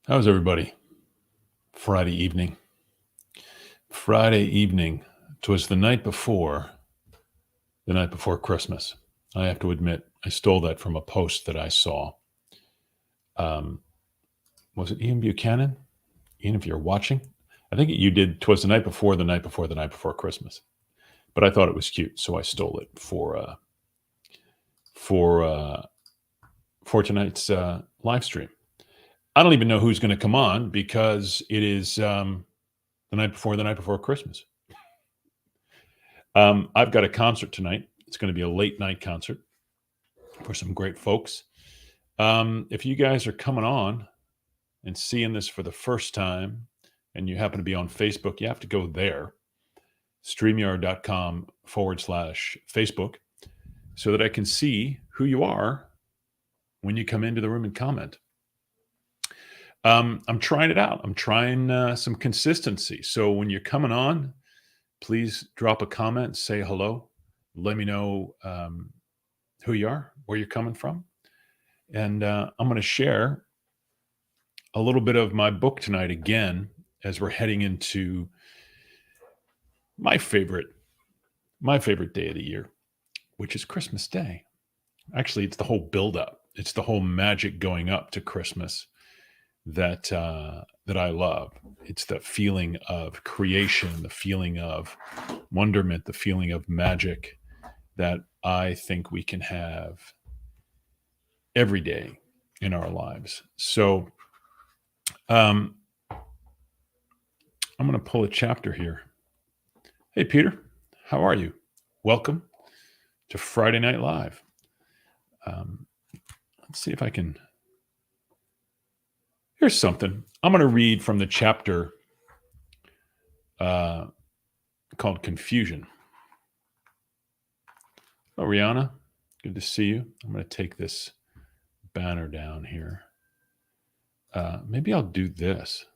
How's everybody? Friday evening. Friday evening. 'Twas the night before Christmas. I have to admit, I stole that from a post that I saw. Um, was it Ian Buchanan? Ian, if you're watching, I think you did. 'Twas the night before, the night before, the night before Christmas. But I thought it was cute, so I stole it for uh, for tonight's live stream. I don't even know who's going to come on because it is the night before Christmas. I've got a concert tonight. It's going to be a late night concert for some great folks. If you guys are coming on and seeing this for the first time and you happen to be on Facebook, you have to go there, streamyard.com/Facebook, so that I can see who you are when you come into the room and comment. I'm trying it out. I'm trying some consistency. So when you're coming on, please drop a comment, say hello, let me know who you are, where you're coming from. And I'm going to share a little bit of my book tonight again as we're heading into my favorite day of the year, which is Christmas Day. Actually, it's the whole buildup. It's the whole magic going up to Christmas that I love. It's the feeling of creation, the feeling of wonderment, the feeling of magic that I think we can have every day in our lives. So I'm going to pull a chapter here. Hey, Peter, how are you? Welcome to Friday Night Live. Let's see if I can. Here's something. I'm going to read from the chapter called Confusion. Oh, Rihanna, good to see you. I'm going to take this banner down here. Maybe I'll do this.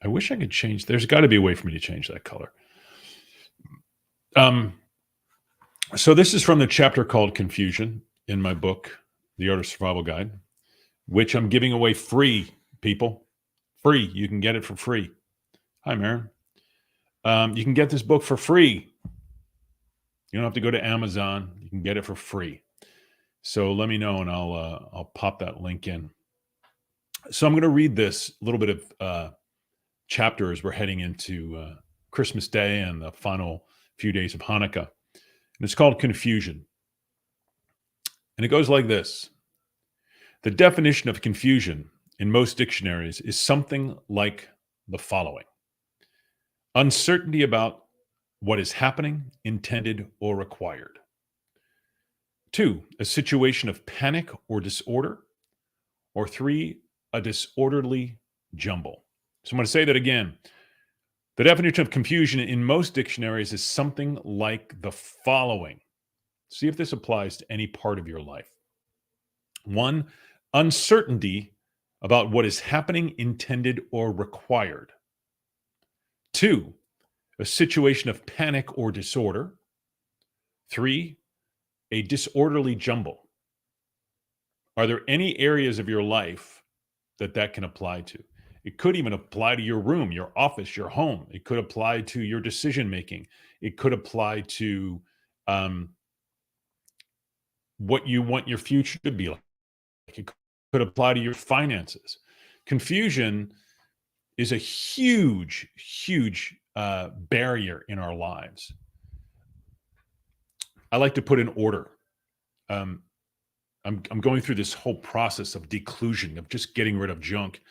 I wish I could change. There's got to be a way for me to change that color. So this is from the chapter called Confusion in my book, The Art of Survival Guide, which I'm giving away free, people. Free. You can get it for free. Hi, Maren. You can get this book for free. You don't have to go to Amazon. You can get it for free. So let me know, and I'll pop that link in. So I'm going to read this little bit of chapter as we're heading into Christmas Day and the final few days of Hanukkah. And it's called Confusion. And it goes like this. The definition of confusion in most dictionaries is something like the following: uncertainty about what is happening, intended, or required. 2, a situation of panic or disorder. Or 3, a disorderly jumble. So I'm going to say that again. The definition of confusion in most dictionaries is something like the following. See if this applies to any part of your life. 1, uncertainty about what is happening, intended, or required. 2, a situation of panic or disorder. 3, a disorderly jumble. Are there any areas of your life that can apply to? It could even apply to your room, your office, your home. It could apply to your decision making. It could apply to what you want your future to be like. It could apply to your finances. Confusion is a huge, huge barrier in our lives. I like to put in order. I'm going through this whole process of declusion, of just getting rid of junk.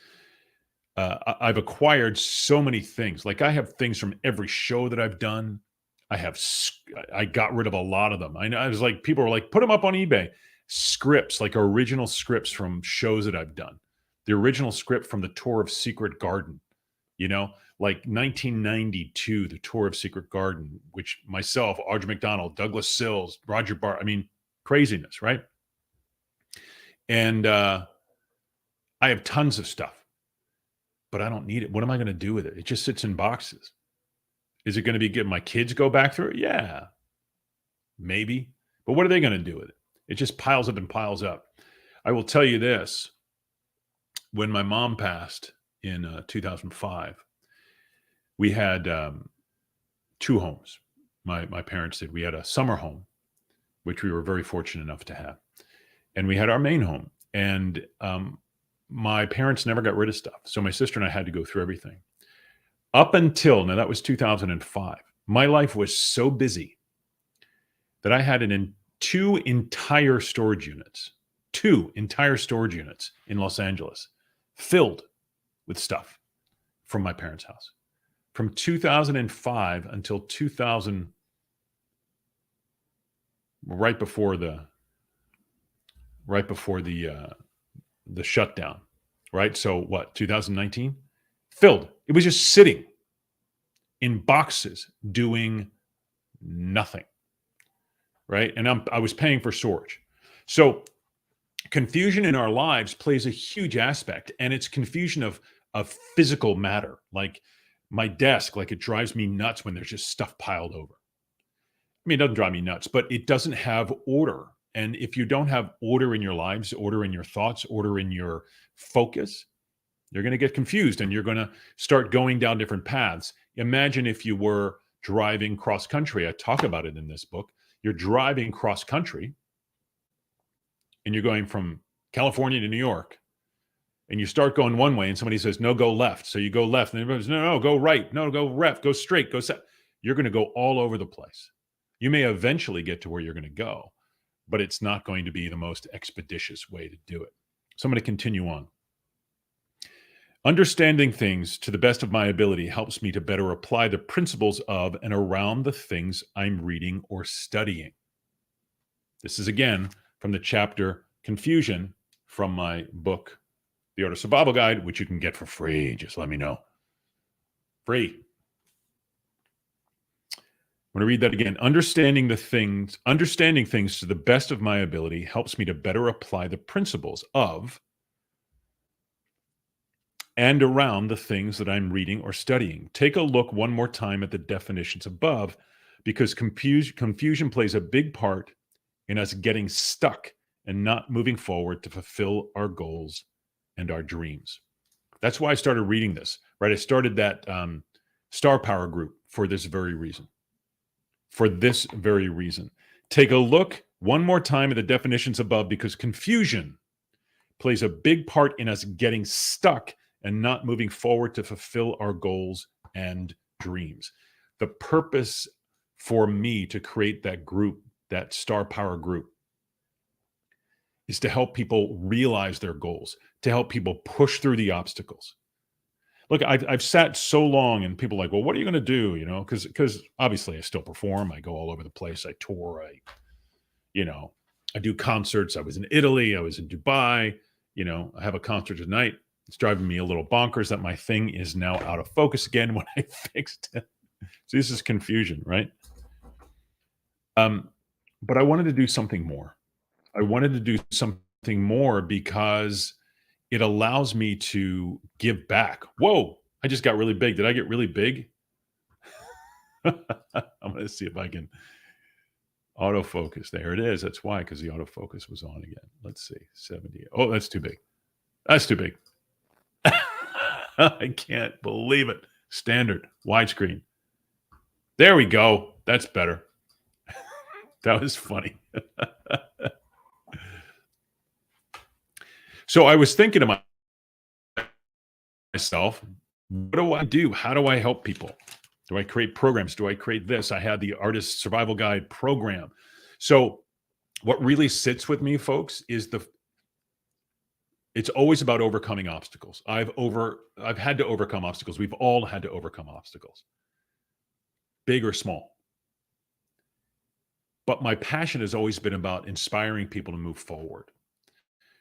I've acquired so many things. Like I have things from every show that I've done. I got rid of a lot of them. I was like, people were like, put them up on eBay. Scripts, like original scripts from shows that I've done. The original script from the Tour of Secret Garden, like 1992, the Tour of Secret Garden, which myself, Audra McDonald, Douglas Sills, Roger Bart, craziness, right? And I have tons of stuff, but I don't need it. What am I going to do with it? It just sits in boxes. Is it going to be good? My kids go back through it? Yeah, maybe. But what are they going to do with it? It just piles up and piles up. I will tell you this. when my mom passed in 2005, we had two homes. My parents did. We had a summer home, which we were very fortunate enough to have, and we had our main home. And my parents never got rid of stuff, so my sister and I had to go through everything. Up until now, that was 2005. My life was so busy that I had two entire storage units in Los Angeles filled with stuff from my parents' house. From 2005 until 2000, right before the shutdown, right? So what, 2019? Filled. It was just sitting in boxes doing nothing, right? And I was paying for storage. So confusion in our lives plays a huge aspect, and it's confusion of physical matter. Like my desk, like it drives me nuts when there's just stuff piled over. I mean, it doesn't drive me nuts, but it doesn't have order. And if you don't have order in your lives, order in your thoughts, order in your focus, you're going to get confused and you're going to start going down different paths. Imagine if you were driving cross country. I talk about it in this book. You're driving cross country and you're going from California to New York, and you start going one way and somebody says, no, go left. So you go left, and everybody says, no, go right. No, go left, go straight, go south. You're going to go all over the place. You may eventually get to where you're going to go, but it's not going to be the most expeditious way to do it. So I'm going to continue on. Understanding things to the best of my ability helps me to better apply the principles of and around the things I'm reading or studying. This is again from the chapter Confusion from my book, The Art of Survival Guide, which you can get for free. Just let me know. Free. I'm going to read that again. Understanding things to the best of my ability helps me to better apply the principles of and around the things that I'm reading or studying. Take a look one more time at the definitions above, because confusion plays a big part in us getting stuck and not moving forward to fulfill our goals and our dreams. That's why I started reading this, right? I started that Star Power group for this very reason. Take a look one more time at the definitions above, because confusion plays a big part in us getting stuck and not moving forward to fulfill our goals and dreams. The purpose for me to create that group, that Star Power group, is to help people realize their goals, to help people push through the obstacles. Look, I've sat so long and people are like, well, what are you going to do? You know, because obviously I still perform. I go all over the place. I tour. I do concerts. I was in Italy. I was in Dubai. I have a concert tonight. It's driving me a little bonkers that my thing is now out of focus again when I fixed it. So this is confusion, right? But I wanted to do something more. I wanted to do something more because it allows me to give back. Whoa, I just got really big. Did I get really big? I'm going to see if I can autofocus. There it is. That's why, because the autofocus was on again. Let's see, 70. Oh, that's too big. That's too big. I can't believe it. Standard widescreen. There we go. That's better. That was funny. So I was thinking to myself, what do I do? How do I help people? Do I create programs? Do I create this? I had the Artist Survival Guide program. So what really sits with me, folks, is it's always about overcoming obstacles. I've had to overcome obstacles. We've all had to overcome obstacles, big or small. But my passion has always been about inspiring people to move forward.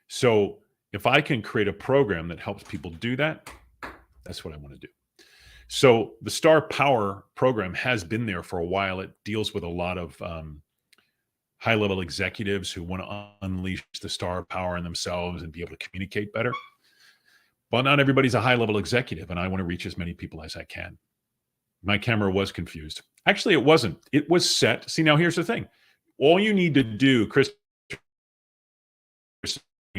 So if I can create a program that helps people do that, that's what I want to do. So the Star Power program has been there for a while. It deals with a lot of high-level executives who want to unleash the star power in themselves and be able to communicate better. But not everybody's a high-level executive, and I want to reach as many people as I can. My camera was confused. Actually, it wasn't. It was set. See, now here's the thing. All you need to do, Chris,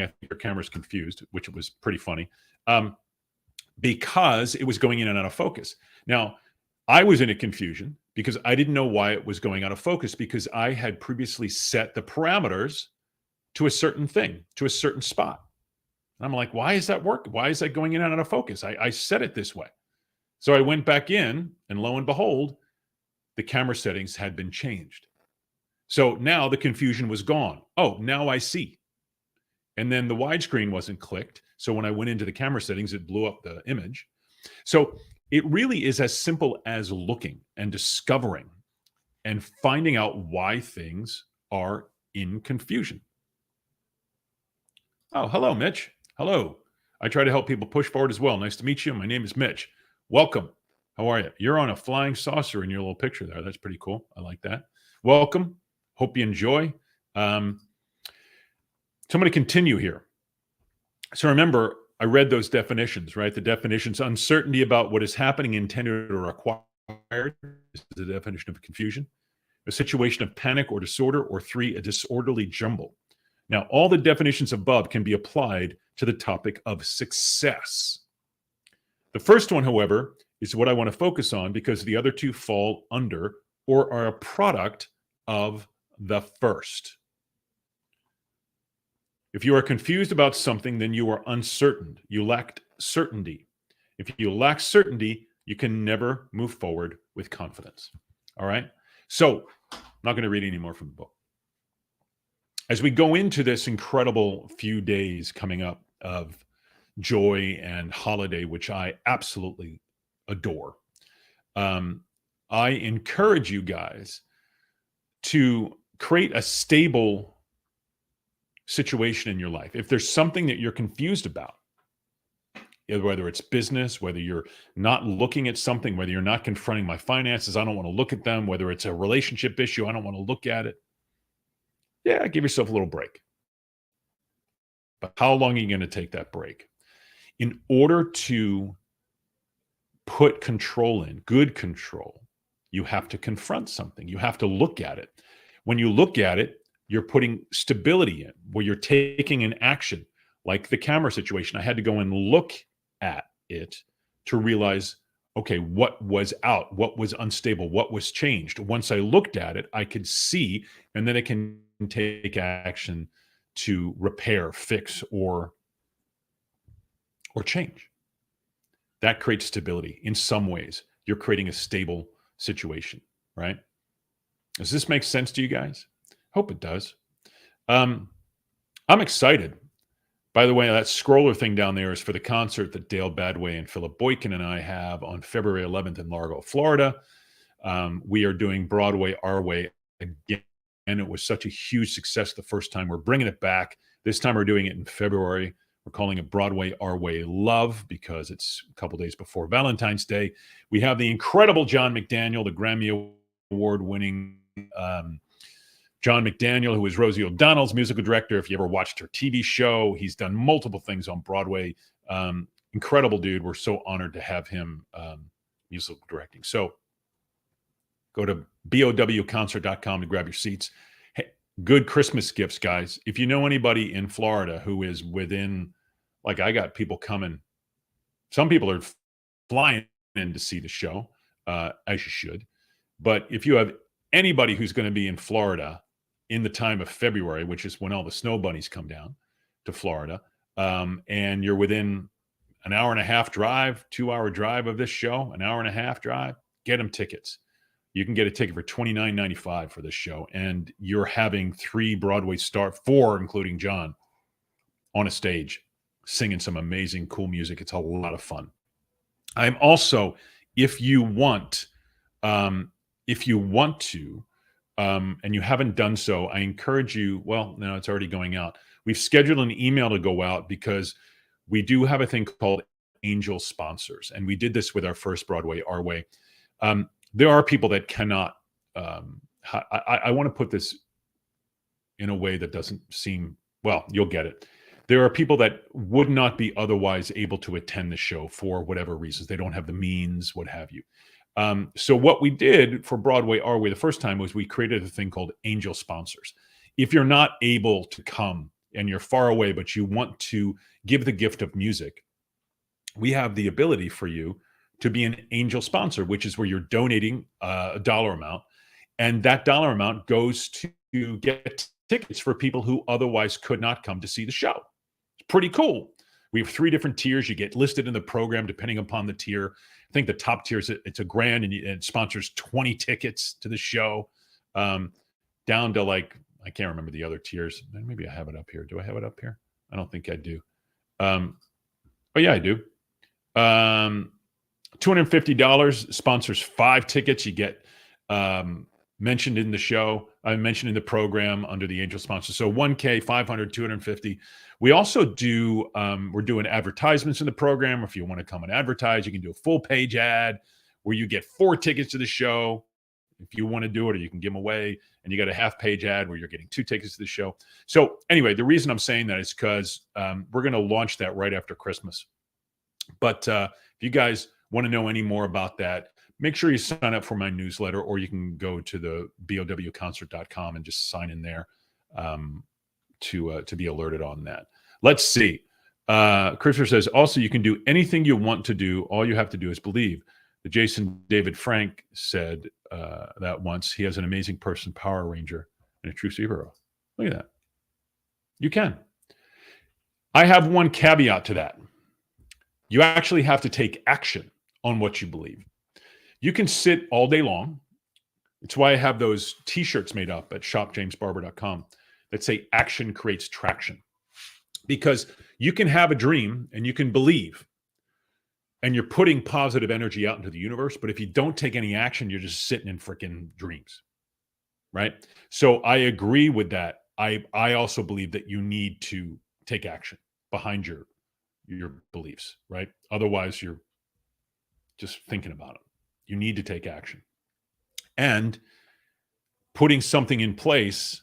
I think your camera's confused, which was pretty funny, because it was going in and out of focus. Now, I was in a confusion because I didn't know why it was going out of focus, because I had previously set the parameters to a certain thing, to a certain spot. And I'm like, why is that working? Why is that going in and out of focus? I set it this way. So I went back in, and lo and behold, the camera settings had been changed. So now the confusion was gone. Oh, now I see. And then the widescreen wasn't clicked. So when I went into the camera settings, it blew up the image. So it really is as simple as looking and discovering and finding out why things are in confusion. Oh, hello, Mitch. Hello. I try to help people push forward as well. Nice to meet you. My name is Mitch. Welcome. How are you? You're on a flying saucer in your little picture there. That's pretty cool. I like that. Welcome. Hope you enjoy. So I'm going to continue here. So remember, I read those definitions, right? The definitions: uncertainty about what is happening, intended or acquired. This is the definition of confusion. A situation of panic or disorder, or 3, a disorderly jumble. Now, all the definitions above can be applied to the topic of success. The first one, however, is what I want to focus on, because the other two fall under or are a product of the first. If you are confused about something, then you are uncertain. You lack certainty. If you lack certainty, you can never move forward with confidence. All right? So, I'm not going to read any more from the book. As we go into this incredible few days coming up of joy and holiday, which I absolutely adore, I encourage you guys to create a stable situation in your life. If there's something that you're confused about, whether it's business, whether you're not looking at something, whether you're not confronting my finances, I don't want to look at them, whether it's a relationship issue, I don't want to look at it. Yeah, give yourself a little break. But how long are you going to take that break? In order to put control in, good control, you have to confront something. You have to look at it. When you look at it, you're putting stability in, where you're taking an action. Like the camera situation, I had to go and look at it to realize, okay, what was out, what was unstable, what was changed. Once I looked at it, I could see, and then I can take action to repair, fix, or change. That creates stability. In some ways, you're creating a stable situation, right? Does this make sense to you guys? Hope it does. I'm excited. By the way, that scroller thing down there is for the concert that Dale Badway and Philip Boykin and I have on February 11th in Largo, Florida. We are doing Broadway Our Way again, and it was such a huge success the first time. We're bringing it back. This time we're doing it in February. We're calling it Broadway Our Way Love, because it's a couple days before Valentine's Day. We have the incredible John McDaniel, the Grammy Award-winning John McDaniel, who is Rosie O'Donnell's musical director. If you ever watched her TV show, he's done multiple things on Broadway. Incredible dude. We're so honored to have him musical directing. So go to bowconcert.com to grab your seats. Hey, good Christmas gifts, guys. If you know anybody in Florida who is within, like I got people coming. Some people are flying in to see the show, as you should. But if you have anybody who's going to be in Florida in the time of February, which is when all the snow bunnies come down to Florida, and you're within an hour and a half drive, 2-hour drive of this show, an hour and a half drive, get them tickets. You can get a ticket for $29.95 for this show. And you're having 3 Broadway stars, 4, including John, on a stage singing some amazing, cool music. It's a lot of fun. I'm also, if you want to, and you haven't done so, I encourage you, well, no, it's already going out. We've scheduled an email to go out because we do have a thing called angel sponsors. And we did this with our first Broadway Our Way. There are people that cannot, I want to put this in a way that doesn't seem, well, you'll get it. There are people that would not be otherwise able to attend the show for whatever reasons. They don't have the means, what have you. So what we did for Broadway Our Way the first time was we created a thing called angel sponsors. If you're not able to come and you're far away, but you want to give the gift of music, we have the ability for you to be an angel sponsor, which is where you're donating a dollar amount. And that dollar amount goes to get tickets for people who otherwise could not come to see the show. It's pretty cool. We have 3 different tiers. You get listed in the program depending upon the tier. I think the top tier is it's $1,000 and it sponsors 20 tickets to the show, down to like, I can't remember the other tiers. Maybe I have it up here. Do I have it up here? I don't think I do. Oh yeah, I do. $250 sponsors 5 tickets. You get mentioned in the show. I mentioned in the program under the angel sponsor. So 1K, 500, 250. We also do, we're doing advertisements in the program. If you want to come and advertise, you can do a full page ad where you get 4 tickets to the show if you want to do it, or you can give them away. And you got a half page ad where you're getting 2 tickets to the show. So anyway, the reason I'm saying that is because we're going to launch that right after Christmas. But if you guys want to know any more about that, make sure you sign up for my newsletter, or you can go to the bowconcert.com and just sign in there to be alerted on that. Let's see. Christopher says, also, you can do anything you want to do. All you have to do is believe. The Jason David Frank said that once. He has an amazing person, Power Ranger, and a true superhero. Look at that. You can. I have one caveat to that. You actually have to take action on what you believe. You can sit all day long. It's why I have those T-shirts made up at shopjamesbarber.com that say action creates traction. Because you can have a dream and you can believe, and you're putting positive energy out into the universe. But if you don't take any action, you're just sitting in freaking dreams, right? So I agree with that. I also believe that you need to take action behind your beliefs, right? Otherwise, you're just thinking about it. You need to take action. And putting something in place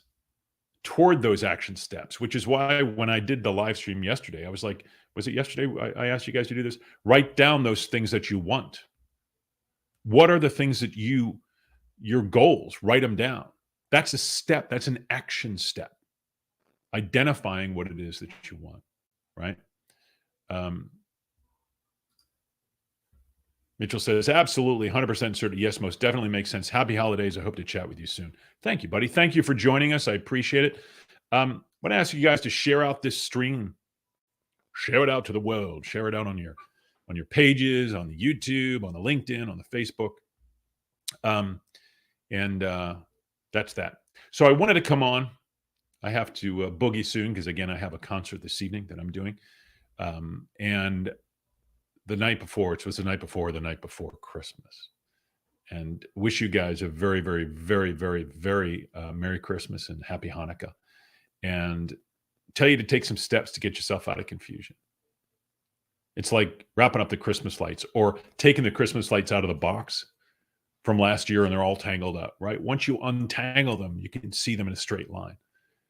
toward those action steps, which is why when I did the live stream yesterday, I was like, was it yesterday? I asked you guys to do this. Write down those things that you want. What are the things that your goals? Write them down. That's a step. That's an action step. Identifying what it is that you want, right? Mitchell says, absolutely, 100% certain. Yes, most definitely makes sense. Happy holidays. I hope to chat with you soon. Thank you, buddy. Thank you for joining us. I appreciate it. I want to ask you guys to share out this stream. Share it out to the world. Share it out on your pages, on the YouTube, on the LinkedIn, on the Facebook. That's that. So I wanted to come on. I have to boogie soon because, again, I have a concert this evening that I'm doing. And the night before, it was the night before Christmas. And wish you guys a very, very, very, very, very Merry Christmas and Happy Hanukkah. And tell you to take some steps to get yourself out of confusion. It's like wrapping up the Christmas lights or taking the Christmas lights out of the box from last year and they're all tangled up, right? Once you untangle them, you can see them in a straight line.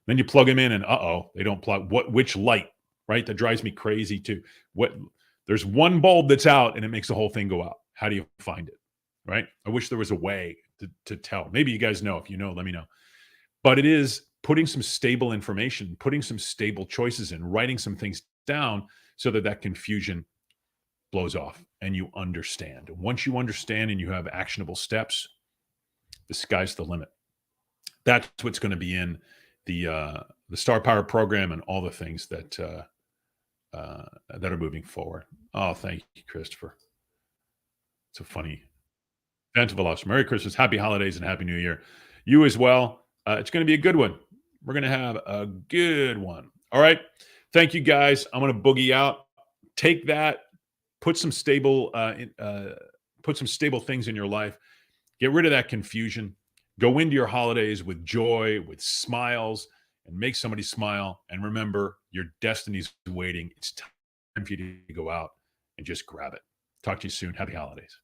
Then you plug them in and they don't plug. Which light, right? That drives me crazy too. There's one bulb that's out and it makes the whole thing go out. How do you find it, right? I wish there was a way to tell. Maybe you guys know. If you know, let me know. But it is putting some stable information, putting some stable choices in, writing some things down so that confusion blows off and you understand. Once you understand and you have actionable steps, the sky's the limit. That's what's going to be in the Star Power program and all the things that are moving forward. Oh, thank you, Christopher. It's a funny event of a loss. Merry Christmas, Happy Holidays, and Happy New Year. You as well. It's going to be a good one. We're going to have a good one. All right. Thank you, guys. I'm going to boogie out. Take that. Put some stable things in your life. Get rid of that confusion. Go into your holidays with joy, with smiles, and make somebody smile. And remember, your destiny's waiting. It's time for you to go out and just grab it. Talk to you soon. Happy holidays.